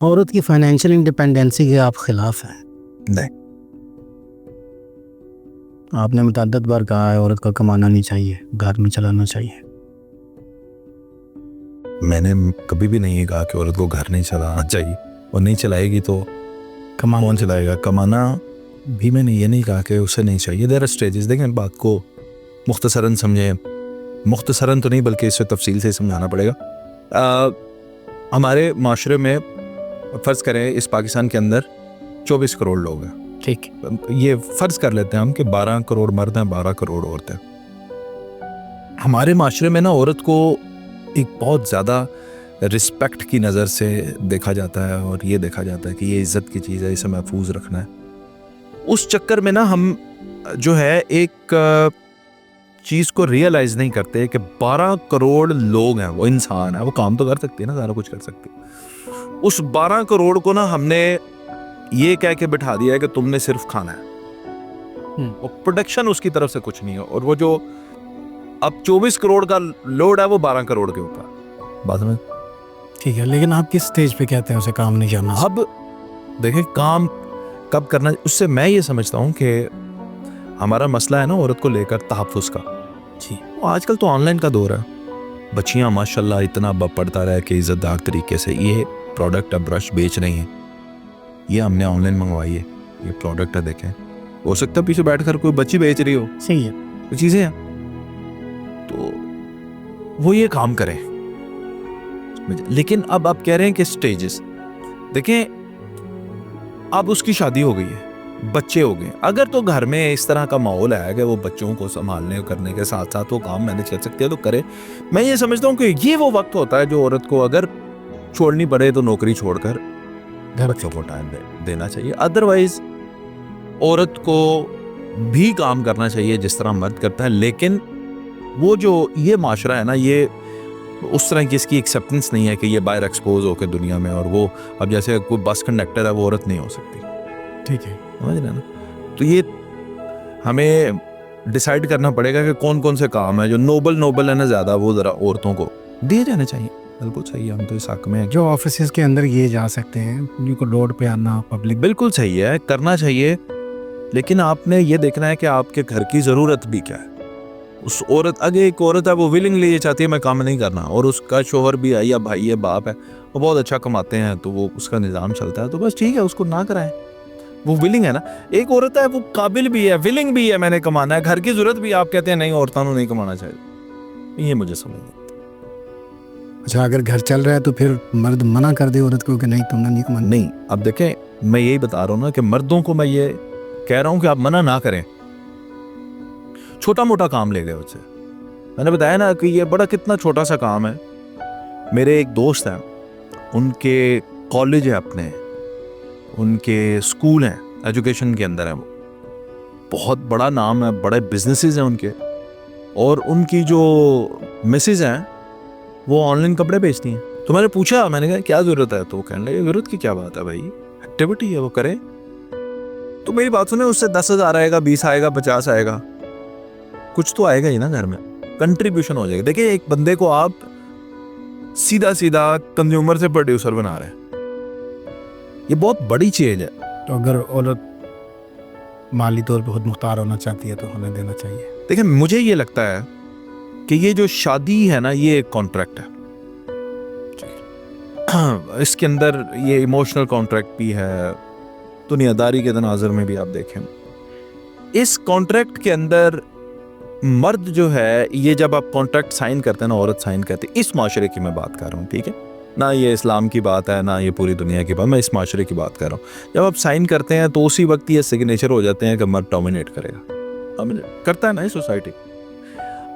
औरत की financial independency के आप खिलाफ हैं? नहीं, आपने मुतअद्दिद बार कहा है औरत को कमाना नहीं चाहिए, घर में चलाना चाहिए। मैंने कभी भी नहीं कहा कि औरत को घर नहीं चलाना चाहिए, और नहीं चलाएगी तो कौन चलाएगा? कमाना भी मैंने ये नहीं कहा कि उसे नहीं चाहिए। There are stages. देखें, बात को मुख्तसरन समझें, मुख्तसरन तो नहीं बल्कि इसे तफसील से समझाना पड़ेगा। हमारे माशरे में फ़र्ज़ करें इस पाकिस्तान के अंदर 24 करोड़ लोग हैं, ठीक, ये फ़र्ज़ कर लेते हैं हम कि 12 करोड़ मर्द हैं, 12 करोड़ औरतें। हमारे माशरे में ना औरत को एक बहुत ज़्यादा रिस्पेक्ट की नज़र से देखा जाता है, और ये देखा जाता है कि ये इज़्ज़त की चीज़ है, इसे महफूज रखना है। उस चक्कर में ना हम जो है एक चीज़ को रियलाइज़ नहीं करते कि 12 करोड़ लोग हैं, वो इंसान है, वो काम तो कर सकती है ना, सारा कुछ कर सकती है। उस 12 करोड़ को ना हमने ये कह के बिठा दिया है कि तुमने सिर्फ खाना है, और प्रोडक्शन उसकी तरफ से कुछ नहीं है। और वो जो अब 24 करोड़ का लोड है वो 12 करोड़ के ऊपर। बाद में ठीक है, लेकिन आप किस स्टेज पे कहते हैं उसे काम नहीं करना? अब देखें, काम कब करना, उससे मैं ये समझता हूँ कि हमारा मसला है ना औरत को लेकर तहफ़्फ़ुज़ का। जी, आजकल तो ऑनलाइन का दौर है, बच्चियाँ माशाल्लाह इतना बढ़ता रहा है कि इज़्ज़तदार तरीके से ये प्रोडक्ट अब ब्रश बेच रही हैं, ये हमने ऑनलाइन मंगवाई है, ये प्रोडक्ट है, देखें। हो सकता है पीछे बैठकर कोई बच्ची बेच रही हो, सही है। तो चीज़ें हैं, तो वो ये काम करें। लेकिन अब आप कह रहे हैं कि स्टेजेस, देखें, अब उसकी शादी हो गई है, बच्चे हो गए, अगर तो घर में इस तरह का माहौल है कि वो बच्चों को संभालने करने के साथ साथ वो काम मैनेज कर सकती है तो करे। मैं ये समझता हूँ कि ये वो वक्त होता है जो औरत को अगर छोड़नी पड़े तो नौकरी छोड़कर बच्चों को टाइम देना चाहिए। अदरवाइज औरत को भी काम करना चाहिए जिस तरह मर्द करता है, लेकिन वो जो ये माशरा है ना, ये उस तरह की इसकी एक्सेप्टेंस नहीं है कि ये बाहर एक्सपोज होकर दुनिया में, और वो अब जैसे कोई बस कंडक्टर है वो औरत नहीं हो सकती। ठीक है, समझ रहे हैं ना? तो ये हमें डिसाइड करना पड़ेगा कि कौन कौन से काम है जो नोबल है ना ज़्यादा, वो ज़रा औरतों को दिए जाने चाहिए। बिल्कुल सही है, हम तो इस हक में हैं। जो ऑफिस के अंदर ये जा सकते हैं, उनको रोड पे आना, पब्लिक, बिल्कुल सही है, करना चाहिए, लेकिन आपने ये देखना है कि आपके घर की ज़रूरत भी क्या है। उस औरत, अगर एक औरत है वो विलिंगली ये चाहती है मैं काम नहीं करना, और उसका शोहर भी है या भाई है, बाप है, वो बहुत अच्छा कमाते हैं, तो वो उसका निज़ाम चलता है, तो बस ठीक है, उसको ना कराएं। वो विलिंग है ना, एक औरत है वो काबिल भी है, विलिंग भी है, मैंने कमाना है, घर की जरूरत भी, आप कहते हैं नहीं औरतों को नहीं कमाना चाहिए, ये मुझे समझ नहीं। अच्छा, अगर घर चल रहा है तो फिर मर्द मना कर दे औरत को कि नहीं तुमने नहीं कमाना? नहीं, अब देखें, मैं यही बता रहा हूँ ना कि मर्दों को मैं ये कह रहा हूँ कि आप मना ना करें, छोटा मोटा काम ले गए उससे। मैंने बताया ना कि ये बड़ा कितना छोटा सा काम है। मेरे एक दोस्त हैं, उनके कॉलेज है अपने, उनके स्कूल हैं, एजुकेशन के अंदर है, वो बहुत बड़ा नाम है, बड़े बिजनेसेस हैं उनके, और उनकी जो मिसेज हैं वो ऑनलाइन कपड़े बेचती हैं। तो मैंने पूछा, मैंने कहा क्या ज़रूरत है, तो वो कहने लगे ज़रूरत की क्या बात है भाई, एक्टिविटी है वो करें। तो मेरी बात सुने, उससे 10,000 आएगा, 20 आएगा, 50 आएगा, कुछ तो आएगा ही ना, घर में कंट्रीब्यूशन हो जाएगा। देखिए, एक बंदे को आप सीधा सीधा कंज्यूमर से प्रोड्यूसर बना रहे हैं, ये बहुत बड़ी चीज है। तो अगर औरत माली तौर पे खुद मुख्तार होना चाहती है तो हमें देना चाहिए। देखिए, मुझे ये लगता है कि ये जो शादी है ना, ये एक कॉन्ट्रैक्ट है, इसके अंदर ये इमोशनल कॉन्ट्रैक्ट भी है, दुनियादारी के तनाज़ुर में भी आप देखें, इस कॉन्ट्रैक्ट के अंदर मर्द जो है, ये जब आप कॉन्ट्रैक्ट साइन करते हैं ना, औरत साइन करती है, इस माशरे की मैं बात कर रहा हूँ, ठीक है ना, ये इस्लाम की बात है ना, ये पूरी दुनिया की बात, मैं इस माशरे की बात कर रहा हूँ। जब आप साइन करते हैं तो उसी वक्त ये सिग्नेचर हो जाते हैं कि मर्द डोमिनेट करेगा, डोमिनेट करता है ना ये सोसाइटी।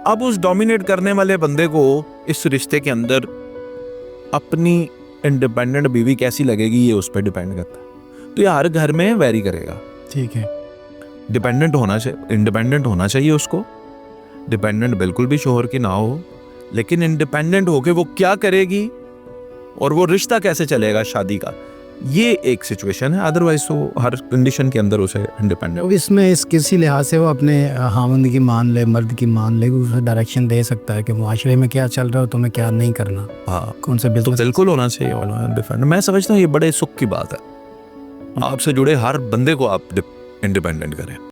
अब उस डोमिनेट करने वाले बंदे को इस रिश्ते के अंदर अपनी इंडिपेंडेंट बीवी कैसी लगेगी, ये उस पर डिपेंड करता है। तो ये हर घर में वेरी करेगा, ठीक है, डिपेंडेंट होना चाहिए, इंडिपेंडेंट होना चाहिए उसको, डिपेंडेंट बिल्कुल भी शोहर की ना हो, लेकिन इंडिपेंडेंट होके वो क्या करेगी और वो रिश्ता कैसे चलेगा शादी का, ये एक सिचुएशन है, अदरवाइज तो हर कंडीशन के अंदर उसे इंडिपेंडेंट। अब इसमें इस किसी लिहाज से वो अपने हामंद की मान ले, मर्द की मान ले, उसे डायरेक्शन दे सकता है कि मुआशरे में क्या चल रहा है, तुम्हें क्या नहीं करना, हाँ, कौन सा तो बिजनेस। बिल्कुल होना चाहिए डिफेंड। मैं समझता हूँ ये बड़े सुख की बात है, आपसे जुड़े हर बंदे को आप इंडिपेंडेंट करें।